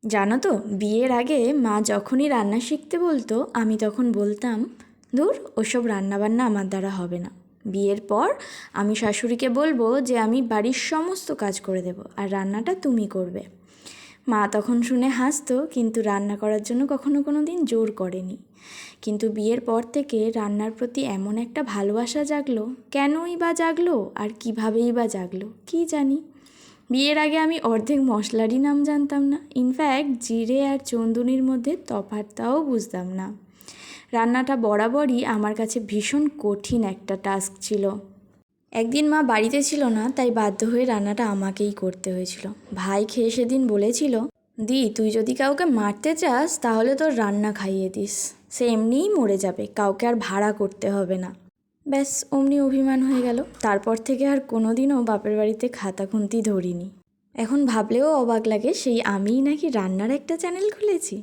জানো তো, বিয়ের আগে মা যখনই রান্না শিখতে বলতো আমি তখন বলতাম, দূর ওসব রান্নাবান্না আমার দ্বারা হবে না। বিয়ের পর আমি শাশুড়িকে বলবো যে আমি বাড়ির সমস্ত কাজ করে দেব আর রান্নাটা তুমি করবে। মা তখন শুনে হাসতো, কিন্তু রান্না করার জন্য কখনো কোনো দিন জোর করেনি। কিন্তু বিয়ের পর থেকে রান্নার প্রতি এমন একটা ভালোবাসা জাগলো, কেনই বা জাগলো আর কীভাবেই বা জাগলো কী জানি। বিয়ের আগে আমি অর্ধেক মশলারই নাম জানতাম না, ইনফ্যাক্ট জিরে আর চন্দুনির মধ্যে তফাৎটাও বুঝতাম না। রান্নাটা বরাবরই আমার কাছে ভীষণ কঠিন একটা টাস্ক ছিল। একদিন মা বাড়িতে ছিল না, তাই বাধ্য হয়ে রান্নাটা আমাকেই করতে হয়েছিল। ভাই খেয়ে সেদিন বলেছিল, দি তুই যদি কাউকে মারতে চাস তাহলে তোর রান্না খাইয়ে দিস, সে এমনিই মরে যাবে, কাউকে আর ভাড়া করতে হবে না। ব্যাস অমনি অভিমান হয়ে গেল। তারপর থেকে আর কোনো দিনও বাপের বাড়িতে খাতা খুন্তি ধরিনি। এখন ভাবলেও অবাক লাগে, সেই আমিই নাকি রান্নার একটা চ্যানেল খুলেছি।